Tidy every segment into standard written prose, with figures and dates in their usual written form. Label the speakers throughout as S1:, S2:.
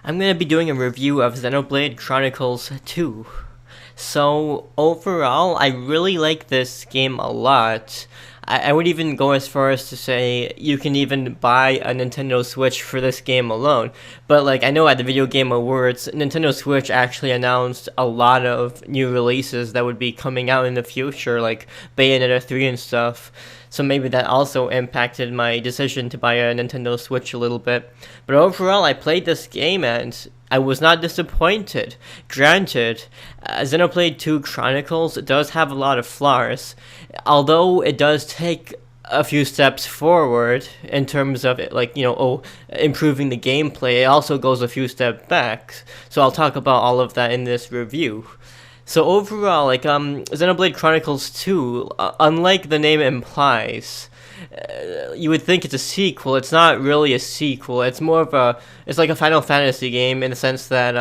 S1: I'm going to be doing a review of Xenoblade Chronicles 2. So, overall, I really like this game a lot. I would even go as far as to say you can even buy a Nintendo Switch for this game alone. But, I know at the Video Game Awards, Nintendo Switch actually announced a lot of new releases that would be coming out in the future, like Bayonetta 3 and stuff. So maybe that also impacted my decision to buy a Nintendo Switch a little bit. But overall, I played this game and I was not disappointed. Granted, Xenoblade 2 Chronicles does have a lot of flaws, although it does take a few steps forward in terms of it, improving the gameplay. It also goes a few steps back. So I'll talk about all of that in this review. So overall, Xenoblade Chronicles 2, unlike the name implies, you would think it's a sequel. It's not really a sequel. It's like a Final Fantasy game in the sense that,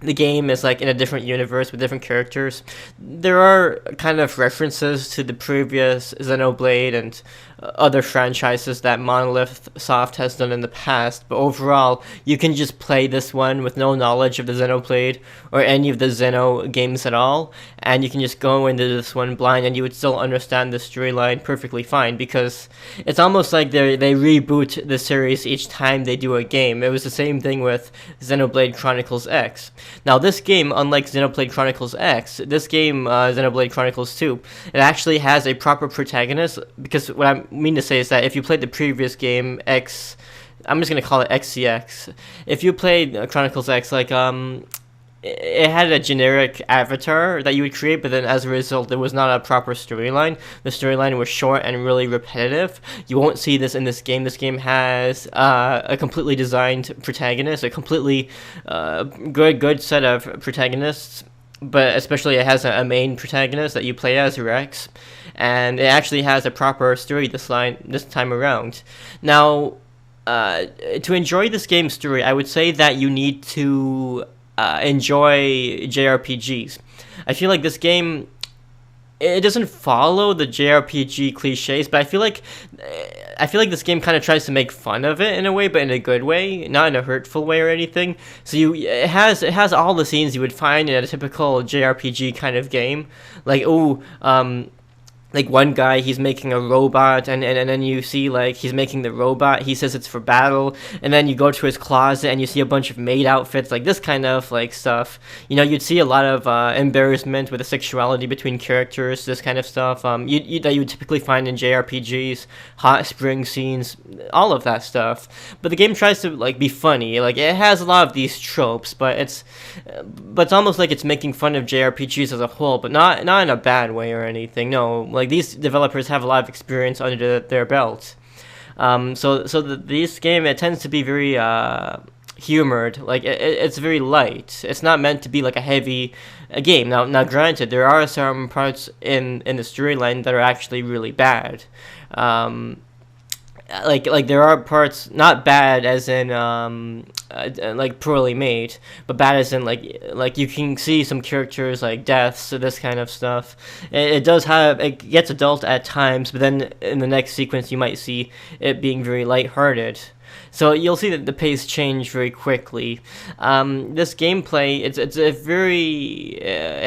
S1: the game is in a different universe with different characters. There are kind of references to the previous Xenoblade and other franchises that Monolith Soft has done in the past, but overall, you can just play this one with no knowledge of the Xenoblade or any of the Xeno games at all, and you can just go into this one blind and you would still understand the storyline perfectly fine, because it's almost like they reboot the series each time they do a game. It was the same thing with Xenoblade Chronicles X. Now, this game, unlike Xenoblade Chronicles X, this game, Xenoblade Chronicles 2, it actually has a proper protagonist, because what I mean to say is that if you played the previous game, X, I'm just going to call it XCX, if you played Chronicles X, it had a generic avatar that you would create, but then as a result, there was not a proper storyline. The storyline was short and really repetitive. You won't see this in this game. This game has a completely designed protagonist, a completely good set of protagonists, but especially it has a main protagonist that you play as, Rex, and it actually has a proper story this time around. Now, to enjoy this game's story, I would say that you need to enjoy JRPGs. I feel like this game, it doesn't follow the JRPG cliches, but I feel like this game kind of tries to make fun of it in a way, but in a good way, not in a hurtful way or anything. So it has all the scenes you would find in a typical JRPG kind of game, one guy, he's making a robot, and then you see, he's making the robot, he says it's for battle, and then you go to his closet, and you see a bunch of maid outfits, this kind of, stuff. You'd see a lot of embarrassment with the sexuality between characters, this kind of stuff, that you would typically find in JRPGs, hot spring scenes, all of that stuff. But the game tries to, be funny. It has a lot of these tropes, but it's almost like it's making fun of JRPGs as a whole, but not in a bad way or anything, no. These developers have a lot of experience under their belt. This game, it tends to be very humored. It's very light. It's not meant to be a heavy game. Now, granted, there are some parts in the storyline that are actually really bad. There are parts not bad as in poorly made, but bad as in you can see some characters deaths, so this kind of stuff. It gets adult at times, but then in the next sequence you might see it being very lighthearted. So you'll see that the pace changed very quickly. This gameplay, it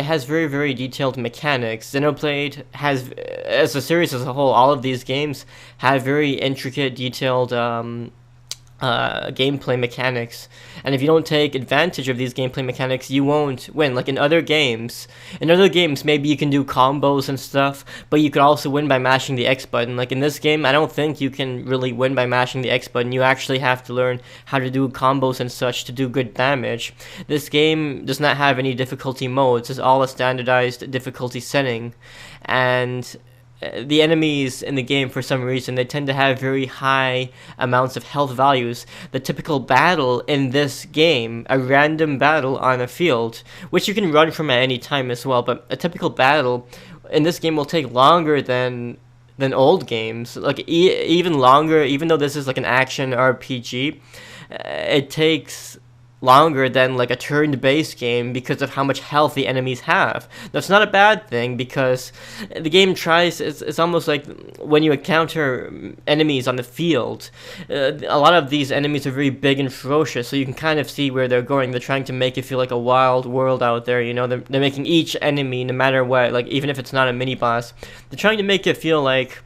S1: has very, very detailed mechanics. Xenoblade has, as a series as a whole, all of these games have very intricate, detailed gameplay mechanics, and if you don't take advantage of these gameplay mechanics, you won't win. In other games, maybe you can do combos and stuff, but you could also win by mashing the X button. In this game, I don't think you can really win by mashing the X button. You actually have to learn how to do combos and such to do good damage. This game does not have any difficulty modes. It's all a standardized difficulty setting, and the enemies in the game, for some reason, they tend to have very high amounts of health values. The typical battle in this game, a random battle on a field, which you can run from at any time as well, but a typical battle in this game will take longer than old games, even longer. Even though this is an action RPG, it takes longer than like a turn-based game because of how much health the enemies have. That's not a bad thing because the game tries. It's almost like when you encounter enemies on the field, a lot of these enemies are very big and ferocious, so you can kind of see where they're going. They're trying to make it feel like a wild world out there. You know, they're making each enemy, no matter what, like even if it's not a mini boss, they're trying to make it feel like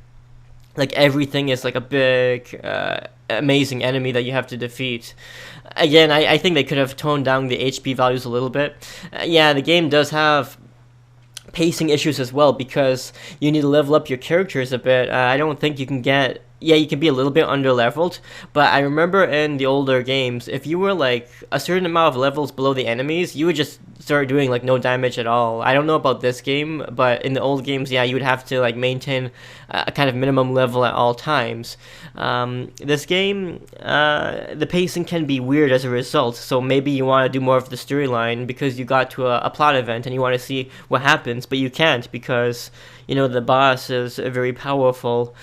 S1: everything is like a big amazing enemy that you have to defeat. Again, I think they could have toned down the HP values a little bit. Yeah, the game does have pacing issues as well because you need to level up your characters a bit. I don't think you can get. Yeah, you can be a little bit under leveled, but I remember in the older games, if you were like a certain amount of levels below the enemies, you would just start doing like no damage at all. I don't know about this game, but in the old games, yeah, you would have to like maintain a kind of minimum level at all times. This game, the pacing can be weird as a result, so maybe you want to do more of the storyline because you got to a plot event and you want to see what happens, but you can't because, you know, the boss is very powerful.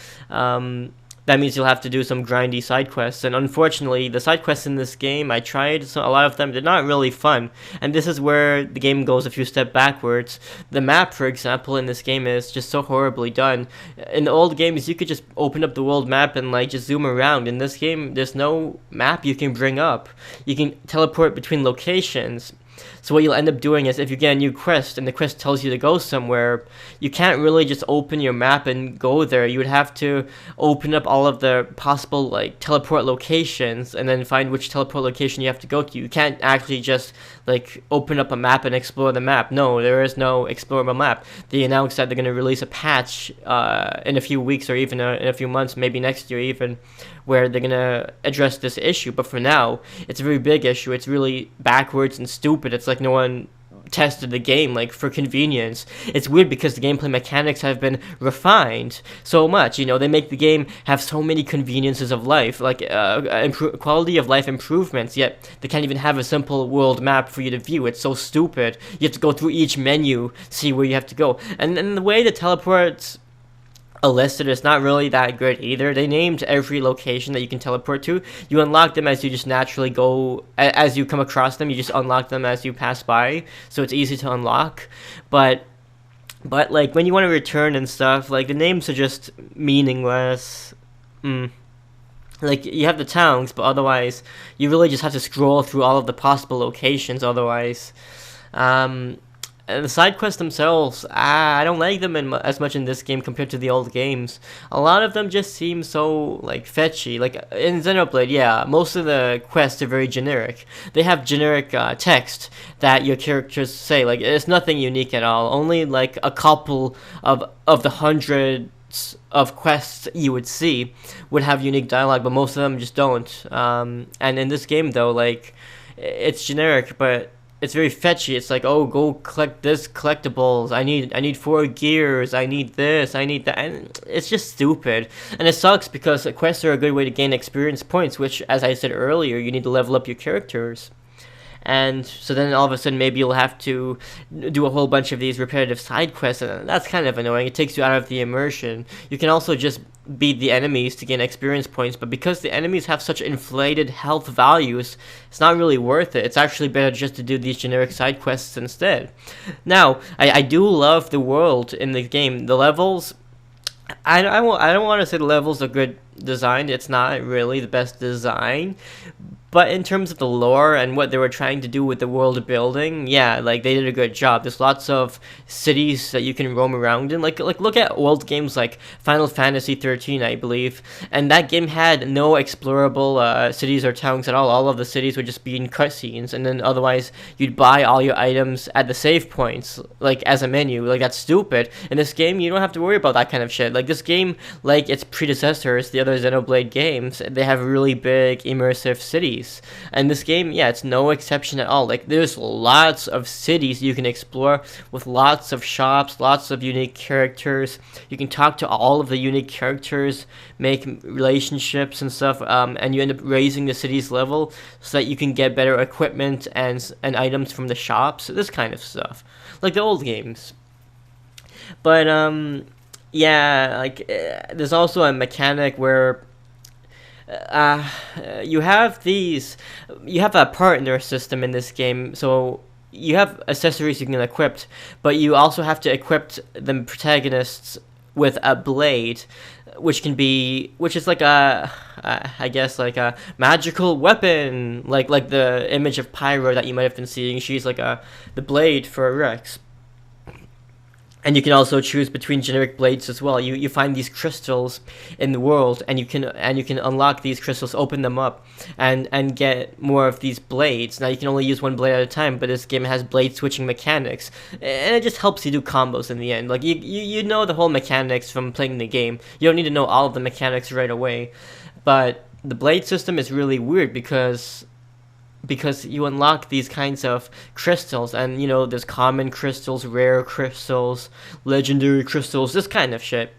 S1: That means you'll have to do some grindy side quests, and unfortunately, the side quests in this game, I tried, so a lot of them, they're not really fun, and this is where the game goes a few steps backwards. The map, for example, in this game is just so horribly done. In the old games, you could just open up the world map and like just zoom around. In this game, there's no map you can bring up. You can teleport between locations. So what you'll end up doing is if you get a new quest and the quest tells you to go somewhere, you can't really just open your map and go there. You would have to open up all of the possible like teleport locations and then find which teleport location you have to go to. You can't actually just like open up a map and explore the map. No, there is no explorable map. They announced that they're going to release a patch in a few weeks or even in a few months, maybe next year even, where they're going to address this issue. But for now, it's a very big issue. It's really backwards and stupid. It's like no one tested the game like for convenience. It's weird because the gameplay mechanics have been refined so much. You know, they make the game have so many conveniences of life, like quality of life improvements, yet they can't even have a simple world map for you to view. It's so stupid. You have to go through each menu, see where you have to go, and then the way the teleports listed is not really that good either. They named every location that you can teleport to. You unlock them as you just naturally go, as you come across them, you just unlock them as you pass by, so it's easy to unlock. But like when you want to return and stuff, like the names are just meaningless. Like you have the towns, but otherwise you really just have to scroll through all of the possible locations otherwise. And the side quests themselves, I don't like them as much in this game compared to the old games. A lot of them just seem so, like, fetchy. Like, in Xenoblade, yeah, most of the quests are very generic. They have generic text that your characters say. Like, it's nothing unique at all. Only, like, a couple of the hundreds of quests you would see would have unique dialogue, but most of them just don't. And in this game, though, like, it's generic, but it's very fetchy. It's like, oh, go collect this collectibles. I need 4 gears. I need this. I need that. And it's just stupid. And it sucks because quests are a good way to gain experience points, which, as I said earlier, you need to level up your characters. And so then all of a sudden maybe you'll have to do a whole bunch of these repetitive side quests, and that's kind of annoying. It takes you out of the immersion. You can also just beat the enemies to gain experience points, but because the enemies have such inflated health values, it's not really worth it. It's actually better just to do these generic side quests instead. Now, I do love the world in the game. The levels, I don't want to say the levels are good designed. It's not really the best design, but in terms of the lore and what they were trying to do with the world building, yeah, like they did a good job. There's lots of cities that you can roam around in. Like look at old games like Final Fantasy 13, I believe, and that game had no explorable cities or towns at all. All of the cities would just be in cutscenes, and then otherwise you'd buy all your items at the save points, like as a menu. Like that's stupid. In this game, you don't have to worry about that kind of shit. Like this game, like its predecessors, the other Xenoblade games, they have really big immersive cities. And this game, yeah, it's no exception at all. Like there's lots of cities you can explore with lots of shops, lots of unique characters. You can talk to all of the unique characters, make relationships and stuff, and you end up raising the city's level so that you can get better equipment and items from the shops. This kind of stuff, like the old games. But yeah, like there's also a mechanic where you have you have a partner system in this game, so you have accessories you can equip, but you also have to equip the protagonists with a blade, which is like I guess like a magical weapon, like the image of Pyro that you might have been seeing. She's like the blade for Rex. And you can also choose between generic blades as well. You find these crystals in the world, and you can unlock these crystals, open them up, and get more of these blades. Now you can only use one blade at a time, but this game has blade switching mechanics, and it just helps you do combos in the end. Like you know the whole mechanics from playing the game. You don't need to know all of the mechanics right away, but the blade system is really weird because you unlock these kinds of crystals, and there's common crystals, rare crystals, legendary crystals, this kind of shit.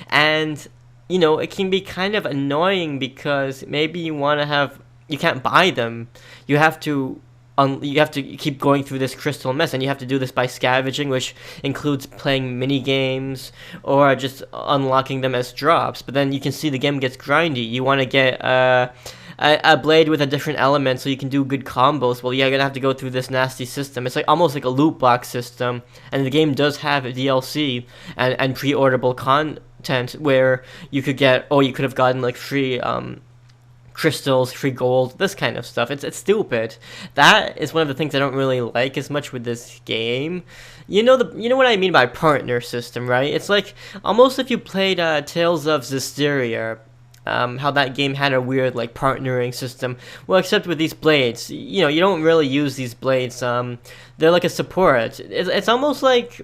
S1: And it can be kind of annoying because maybe you can't buy them. You have to keep going through this crystal mess, and you have to do this by scavenging, which includes playing mini games or just unlocking them as drops. But then you can see the game gets grindy. You want to get a blade with a different element so you can do good combos. Well, you're gonna have to go through this nasty system. It's like almost like a loot box system, and the game does have a DLC and pre-orderable content where you could have gotten like free crystals, free gold, this kind of stuff. It's stupid. That is one of the things I don't really like as much with this game. You know what I mean by partner system, right? It's like almost if you played Tales of Zestiria. How that game had a weird like partnering system. Well, except with these blades, you don't really use these blades. They're like a support. It's almost like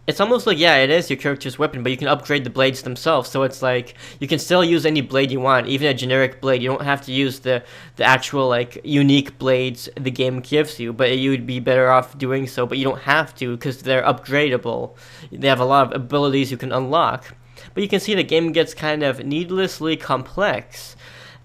S1: yeah, it is your character's weapon, but you can upgrade the blades themselves. So it's like you can still use any blade you want, even a generic blade. You don't have to use the actual like unique blades the game gives you, but you would be better off doing so. But you don't have to because they're upgradable. They have a lot of abilities you can unlock. But you can see the game gets kind of needlessly complex.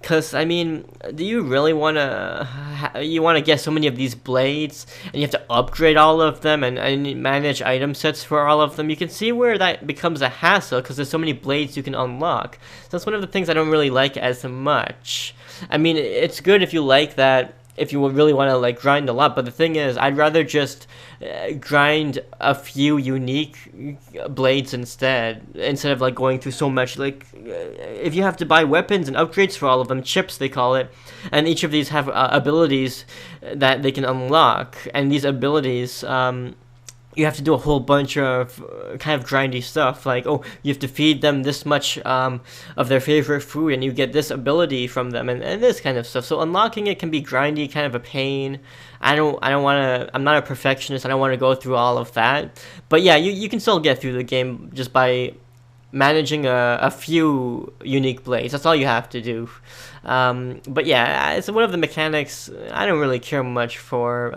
S1: Because, I mean, do you really want to get so many of these blades, and you have to upgrade all of them, and manage item sets for all of them? You can see where that becomes a hassle, because there's so many blades you can unlock. So that's one of the things I don't really like as much. I mean, it's good if you like that, if you really want to like grind a lot, but the thing is, I'd rather just grind a few unique blades instead of like going through so much. Like if you have to buy weapons and upgrades for all of them, chips they call it, and each of these have abilities that they can unlock, and these abilities you have to do a whole bunch of kind of grindy stuff, like, you have to feed them this much of their favorite food, and you get this ability from them, and this kind of stuff. So unlocking it can be grindy, kind of a pain. I don't want to, I'm not a perfectionist, I don't want to go through all of that. But yeah, you can still get through the game just by managing a few unique blades. That's all you have to do. But yeah, it's one of the mechanics I don't really care much for,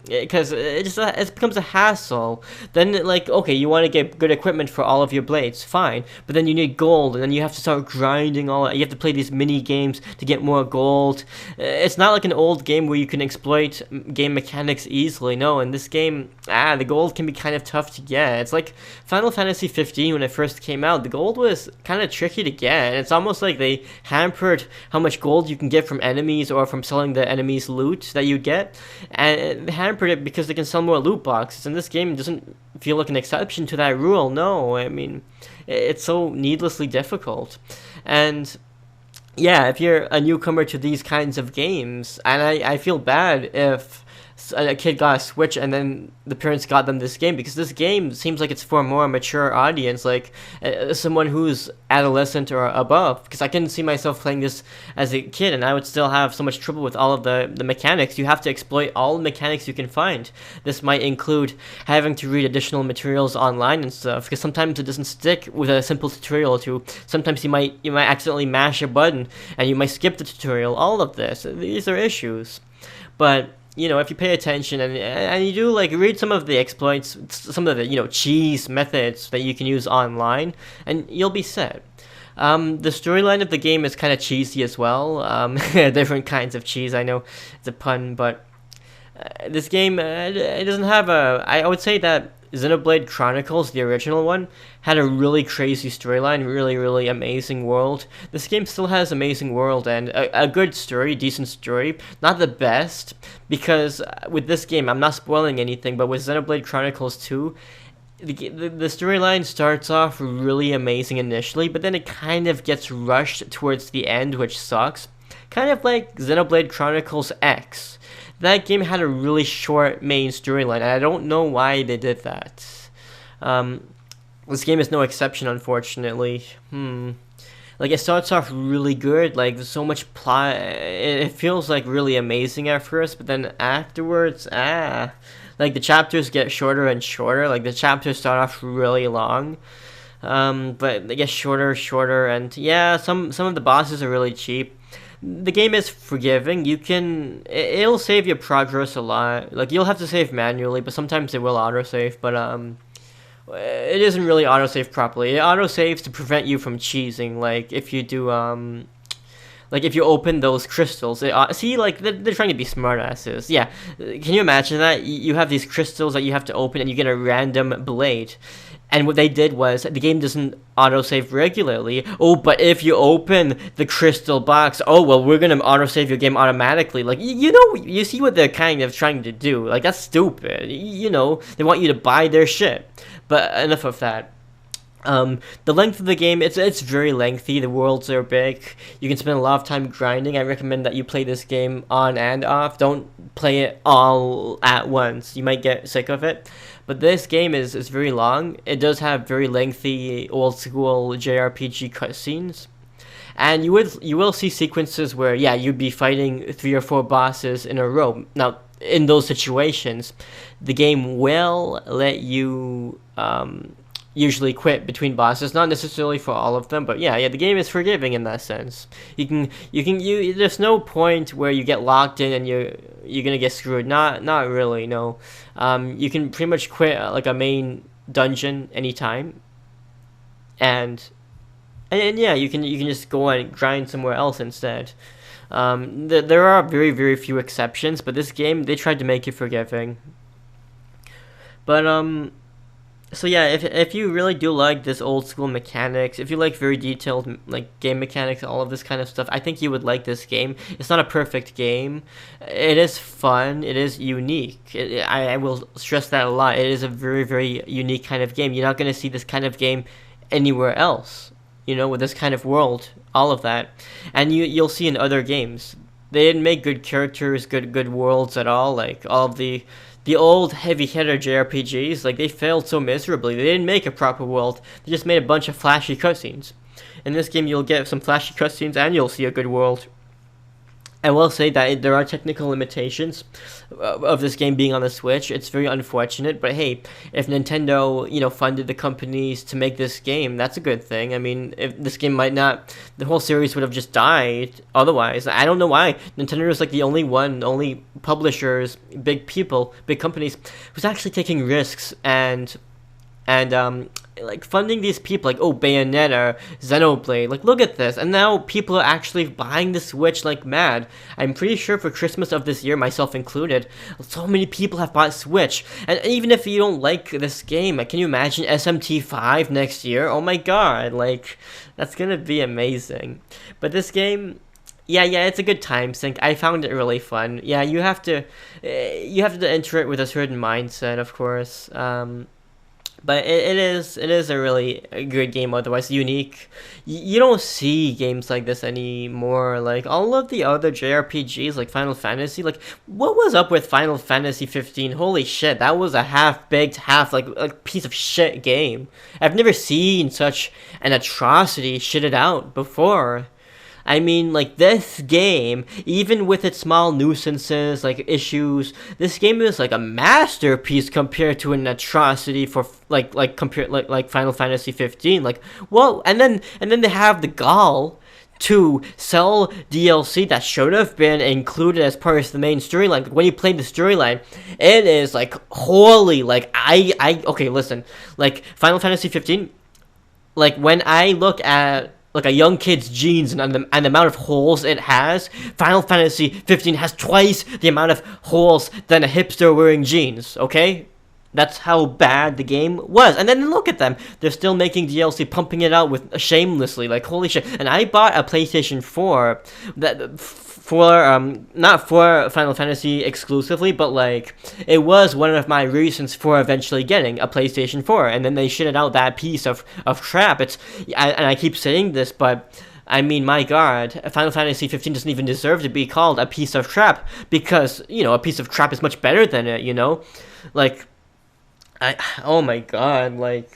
S1: because it becomes a hassle. Then, like, okay, you want to get good equipment for all of your blades, fine, but then you need gold, and then you have to start grinding all that. You have to play these mini games to get more gold. It's not like an old game where you can exploit game mechanics easily. No, in this game, the gold can be kind of tough to get. It's like Final Fantasy 15 when it first came out. The gold was kind of tricky to get, and it's almost like they hampered how much gold you can get from enemies or from selling the enemies' loot that you get, and they hampered it because they can sell more loot boxes, and this game doesn't feel like an exception to that rule. No, I mean, it's so needlessly difficult. And yeah, if you're a newcomer to these kinds of games, and I feel bad if a kid got a Switch and then the parents got them this game, because this game seems like it's for a more mature audience, like someone who's adolescent or above, because I couldn't see myself playing this as a kid, and I would still have so much trouble with all of the mechanics. You have to exploit all the mechanics you can find. This might include having to read additional materials online and stuff, because sometimes it doesn't stick with a simple tutorial or two. Sometimes you might accidentally mash a button and you might skip the tutorial. All of these are issues. But if you pay attention and you do like read some of the exploits, some of the cheese methods that you can use online, and you'll be set. The storyline of the game is kind of cheesy as well. Different kinds of cheese. I know it's a pun, but This game, it doesn't have a. I would say that Xenoblade Chronicles, the original one, had a really crazy storyline, really, really amazing world. This game still has amazing world and a good story, decent story. Not the best, because with this game, I'm not spoiling anything, but with Xenoblade Chronicles 2, the storyline starts off really amazing initially, but then it kind of gets rushed towards the end, which sucks. Kind of like Xenoblade Chronicles X. That game had a really short main storyline, and I don't know why they did that. This game is no exception, unfortunately. Like, it starts off really good, like, there's so much plot, it feels, like, really amazing at first, but then afterwards, like, the chapters get shorter and shorter, like, the chapters start off really long, but they get shorter, and, yeah, some of the bosses are really cheap. The game is forgiving. It'll save your progress a lot. Like, you'll have to save manually, but sometimes it will autosave, but, it isn't really autosave properly. It autosaves to prevent you from cheesing, like, if you do, like, if you open those crystals, see, like, they're trying to be smartasses. Yeah, can you imagine that? You have these crystals that you have to open, and you get a random blade. And what they did was, the game doesn't autosave regularly. Oh, but if you open the crystal box, oh, well, we're gonna autosave your game automatically. Like, you see what they're kind of trying to do. Like, that's stupid. They want you to buy their shit. But enough of that. The length of the game, it's very lengthy. The worlds are big. You can spend a lot of time grinding. I recommend that you play this game on and off. Don't play it all at once. You might get sick of it. But this game is very long. It does have very lengthy old school JRPG cutscenes. And you will see sequences where, yeah, you'd be fighting 3 or 4 bosses in a row. Now, in those situations, the game will let you usually quit between bosses, not necessarily for all of them, but yeah, the game is forgiving in that sense. There's no point where you get locked in and you're gonna get screwed. Not really, no. You can pretty much quit like a main dungeon anytime, and yeah, you can just go and grind somewhere else instead. There are very, very few exceptions, but this game, they tried to make it forgiving. But so yeah, if you really do like this old school mechanics, if you like very detailed like game mechanics, all of this kind of stuff, I think you would like this game. It's not a perfect game. It is fun. It is unique. I will stress that a lot. It is a very, very unique kind of game. You're not going to see this kind of game anywhere else, with this kind of world, all of that. And you'll see in other games. They didn't make good characters, good worlds at all. Like, all of the old heavy-hitter JRPGs, like, they failed so miserably. They didn't make a proper world. They just made a bunch of flashy cutscenes. In this game, you'll get some flashy cutscenes, and you'll see a good world. I will say that there are technical limitations of this game being on the Switch. It's very unfortunate, but hey, if Nintendo, funded the companies to make this game, that's a good thing. I mean, if this game might not, the whole series would have just died otherwise. I don't know why. Nintendo is like the only publishers, big companies, who's actually taking risks and like funding these people, like, oh, Bayonetta, Xenoblade, like, look at this, and now people are actually buying the Switch like mad. I'm pretty sure for Christmas of this year, myself included, so many people have bought Switch, and even if you don't like this game, can you imagine SMT5 next year? Oh my god, like, that's gonna be amazing. But this game, yeah, it's a good time sink. I found it really fun. Yeah, you have to enter it with a certain mindset, of course. But it is a really good game, otherwise unique. You don't see games like this anymore. Like, all of the other JRPGs, like Final Fantasy, like, what was up with Final Fantasy 15? Holy shit, that was a half-baked, like, piece of shit game. I've never seen such an atrocity shitted out before. I mean, like, this game, even with its small nuisances, like, issues, this game is, like, a masterpiece compared to an atrocity for, like Final Fantasy 15. Like, whoa, and then they have the gall to sell DLC that should have been included as part of the main storyline. When you play the storyline, it is, like, holy, like, okay, listen, like, Final Fantasy 15, like, when I look at like a young kid's jeans, and the amount of holes it has, Final Fantasy 15 has twice the amount of holes than a hipster wearing jeans, okay? That's how bad the game was. And then look at them. They're still making DLC, pumping it out with shamelessly. Like, holy shit. And I bought a PlayStation 4 that for not for Final Fantasy exclusively, but like it was one of my reasons for eventually getting a PlayStation 4. And then they shitted out that piece of crap. And I keep saying this, but I mean, my god, Final Fantasy 15 doesn't even deserve to be called a piece of crap, because, you know, a piece of crap is much better than it, you know? Like, oh my god, like,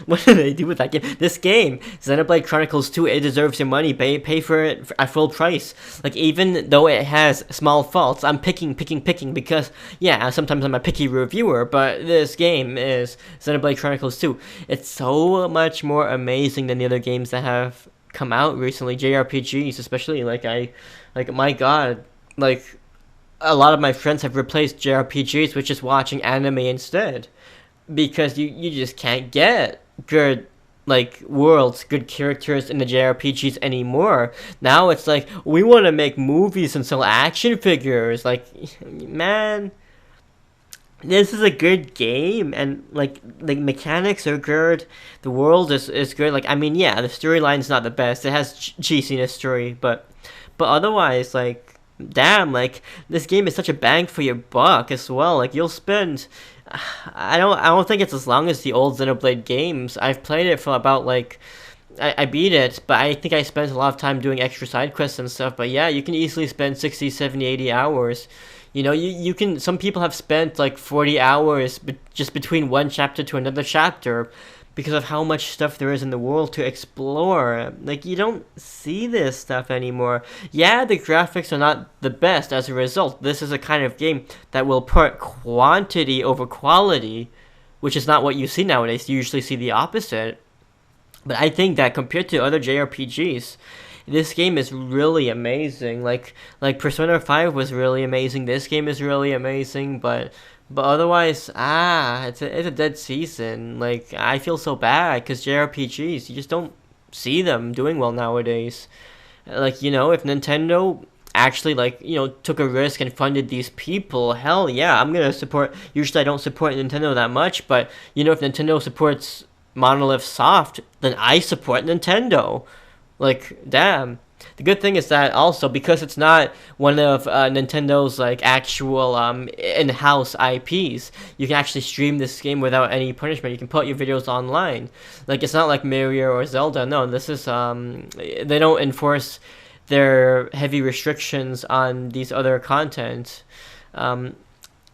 S1: what did they do with that game? This game, Xenoblade Chronicles 2, it deserves your money. Pay for it at full price. Like, even though it has small faults, I'm picking, because, yeah, sometimes I'm a picky reviewer, but this game is Xenoblade Chronicles 2. It's so much more amazing than the other games that have come out recently, JRPGs, especially. Like, my god, like, a lot of my friends have replaced JRPGs with just watching anime instead, because you just can't get good, like, worlds, good characters in the JRPGs anymore. Now it's like, we want to make movies and sell action figures. Like, man, this is a good game, and like the mechanics are good, the world is good. Like, I mean, yeah, the storyline's not the best, it has cheesiness story, but otherwise, like, damn, like, this game is such a bang for your buck as well. Like, you'll spend, I don't think it's as long as the old Xenoblade games. I've played it for about, like, I beat it, but I think I spent a lot of time doing extra side quests and stuff. But yeah, you can easily spend 60, 70, 80 hours. You know, you can, some people have spent like 40 hours just between one chapter to another chapter, because of how much stuff there is in the world to explore. Like, you don't see this stuff anymore. Yeah, the graphics are not the best as a result. This is a kind of game that will put quantity over quality, which is not what you see nowadays. You usually see the opposite. But I think that compared to other JRPGs, this game is really amazing. Like Persona 5 was really amazing. This game is really amazing, but otherwise, it's a dead season. Like, I feel so bad, because JRPGs, you just don't see them doing well nowadays. Like, you know, if Nintendo actually, like, you know, took a risk and funded these people, hell yeah, I'm gonna support. Usually I don't support Nintendo that much, but, you know, if Nintendo supports Monolith Soft, then I support Nintendo. Like, damn. The good thing is that also, because it's not one of Nintendo's like actual in-house IPs, you can actually stream this game without any punishment. You can put your videos online. Like, it's not like Mario or Zelda. No, this is they don't enforce their heavy restrictions on these other content.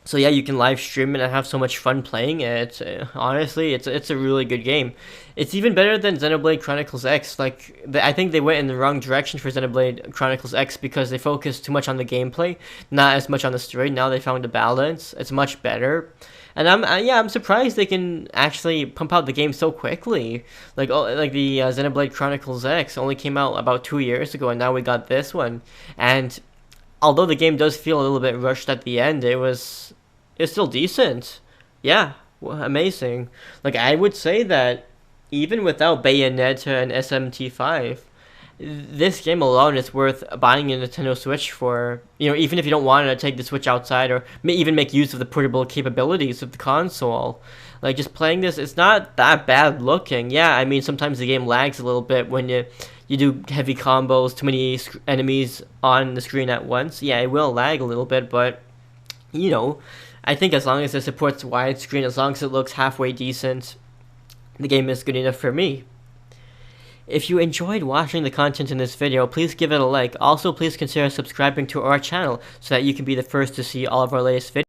S1: So yeah, you can live stream it and have so much fun playing it. Honestly, it's a really good game. It's even better than Xenoblade Chronicles X. Like, I think they went in the wrong direction for Xenoblade Chronicles X, because they focused too much on the gameplay, not as much on the story. Now they found a balance. It's much better. And I'm surprised they can actually pump out the game so quickly. Like the Xenoblade Chronicles X only came out about 2 years ago, and now we got this one. And although the game does feel a little bit rushed at the end, it's still decent. Yeah, amazing. Like, I would say that even without Bayonetta and SMT5, this game alone is worth buying a Nintendo Switch for. You know, even if you don't want to take the Switch outside, or even make use of the portable capabilities of the console. Like, just playing this, it's not that bad looking. Yeah, I mean, sometimes the game lags a little bit when you do heavy combos, too many enemies on the screen at once. Yeah, it will lag a little bit, but, you know, I think as long as it supports widescreen, as long as it looks halfway decent, the game is good enough for me. If you enjoyed watching the content in this video, please give it a like. Also, please consider subscribing to our channel so that you can be the first to see all of our latest videos.